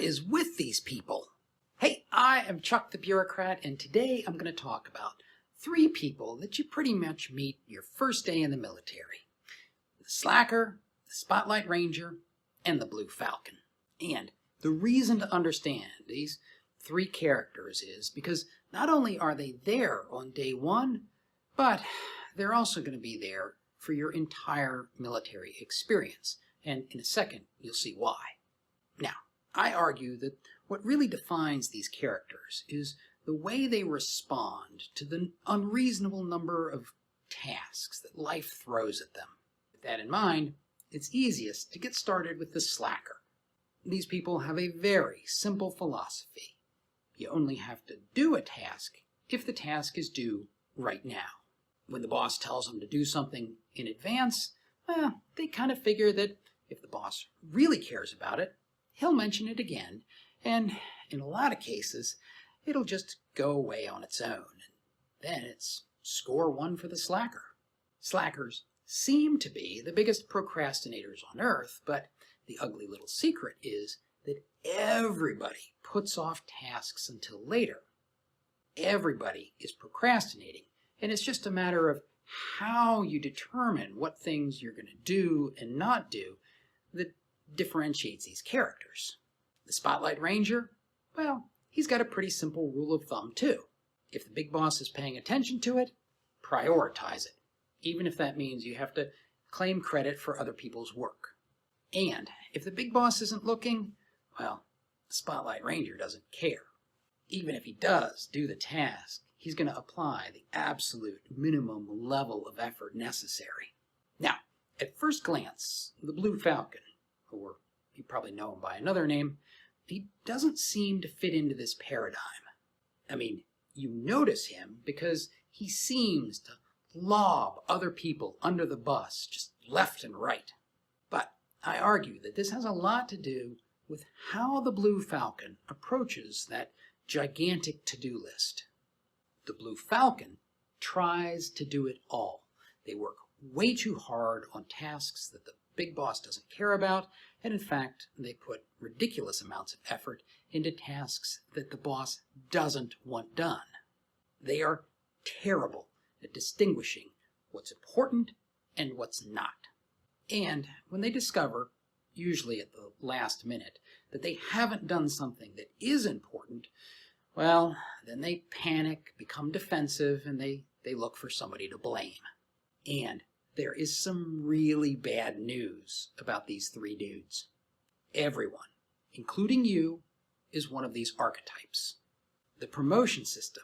is with these people? Hey, I am Chuck the Bureaucrat, and today I'm going to talk about 3 people that you pretty much meet your first day in the military. The Slacker, the Spotlight Ranger, and the Blue Falcon. And the reason to understand these 3 characters is because not only are they there on day 1, but they're also going to be there for your entire military experience. And in a second, you'll see why. Now, I argue that what really defines these characters is the way they respond to the unreasonable number of tasks that life throws at them. With that in mind, it's easiest to get started with the Slacker. These people have a very simple philosophy. You only have to do a task if the task is due right now. When the boss tells them to do something in advance, they kind of figure that if the boss really cares about it, he'll mention it again, and in a lot of cases, it'll just go away on its own. And then it's score 1 for the Slacker. Slackers seem to be the biggest procrastinators on earth, but the ugly little secret is that everybody puts off tasks until later. Everybody is procrastinating, and it's just a matter of how you determine what things you're going to do and not do that differentiates these characters. The Spotlight Ranger, well, he's got a pretty simple rule of thumb too. If the big boss is paying attention to it, prioritize it, even if that means you have to claim credit for other people's work. And if the big boss isn't looking, well, the Spotlight Ranger doesn't care. Even if he does do the task, he's going to apply the absolute minimum level of effort necessary. Now, at first glance, the Blue Falcon, or you probably know him by another name, he doesn't seem to fit into this paradigm. I mean, you notice him because he seems to lob other people under the bus just left and right. But I argue that this has a lot to do with how the Blue Falcon approaches that gigantic to-do list. The Blue Falcon tries to do it all. They work way too hard on tasks that the big boss doesn't care about, and in fact, they put ridiculous amounts of effort into tasks that the boss doesn't want done. They are terrible at distinguishing what's important and what's not. And when they discover, usually at the last minute, that they haven't done something that is important, well, then they panic, become defensive, and they look for somebody to blame. And there is some really bad news about these 3 dudes. Everyone, including you, is one of these archetypes. The promotion system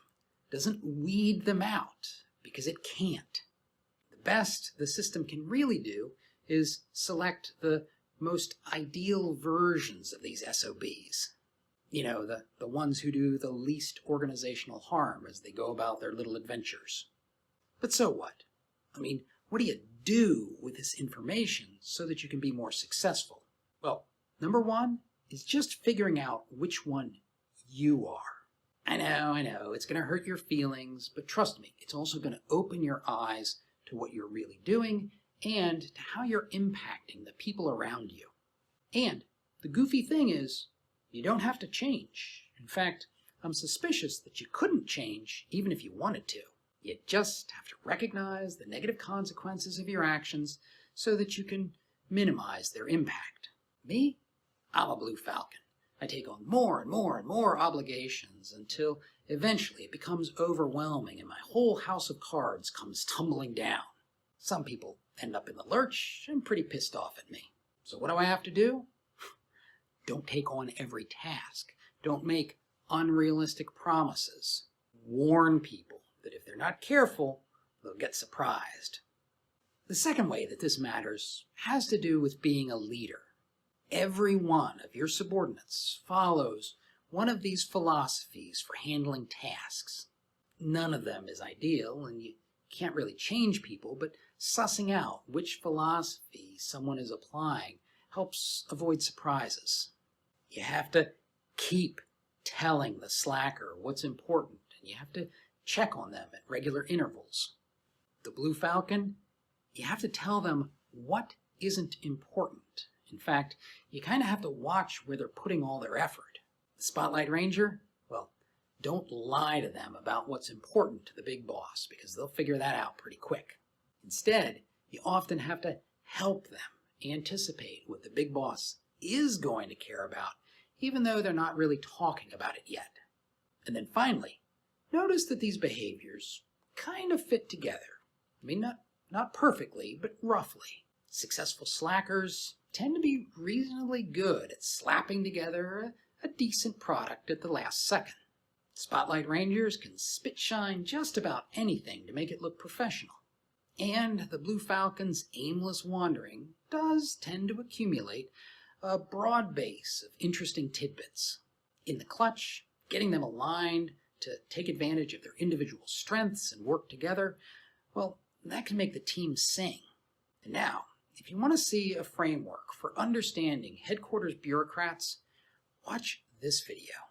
doesn't weed them out because it can't. The best the system can really do is select the most ideal versions of these SOBs. You know, the ones who do the least organizational harm as they go about their little adventures. But so what? I mean, what do you do with this information so that you can be more successful? Well, number 1 is just figuring out which one you are. I know, it's going to hurt your feelings, but trust me, it's also going to open your eyes to what you're really doing and to how you're impacting the people around you. And the goofy thing is, you don't have to change. In fact, I'm suspicious that you couldn't change even if you wanted to. You just have to recognize the negative consequences of your actions so that you can minimize their impact. Me? I'm a Blue Falcon. I take on more and more and more obligations until eventually it becomes overwhelming and my whole house of cards comes tumbling down. Some people end up in the lurch and pretty pissed off at me. So what do I have to do? Don't take on every task. Don't make unrealistic promises. Warn people that if they're not careful, they'll get surprised. The second way that this matters has to do with being a leader. Every one of your subordinates follows one of these philosophies for handling tasks. None of them is ideal, and you can't really change people, but sussing out which philosophy someone is applying helps avoid surprises. You have to keep telling the slacker what's important, and you have to check on them at regular intervals. The Blue Falcon, you have to tell them what isn't important, In fact, you kind of have to watch where they're putting all their effort. The Spotlight Ranger, well, don't lie to them about what's important to the big boss, because they'll figure that out pretty quick. Instead, you often have to help them anticipate what the big boss is going to care about, even though they're not really talking about it yet. And then finally, notice that these behaviors kind of fit together. I mean, not perfectly, but roughly. Successful slackers tend to be reasonably good at slapping together a decent product at the last second. Spotlight Rangers can spit shine just about anything to make it look professional. And the Blue Falcon's aimless wandering does tend to accumulate a broad base of interesting tidbits. In the clutch, getting them aligned to take advantage of their individual strengths and work together, well, that can make the team sing. And now, if you want to see a framework for understanding headquarters bureaucrats, watch this video.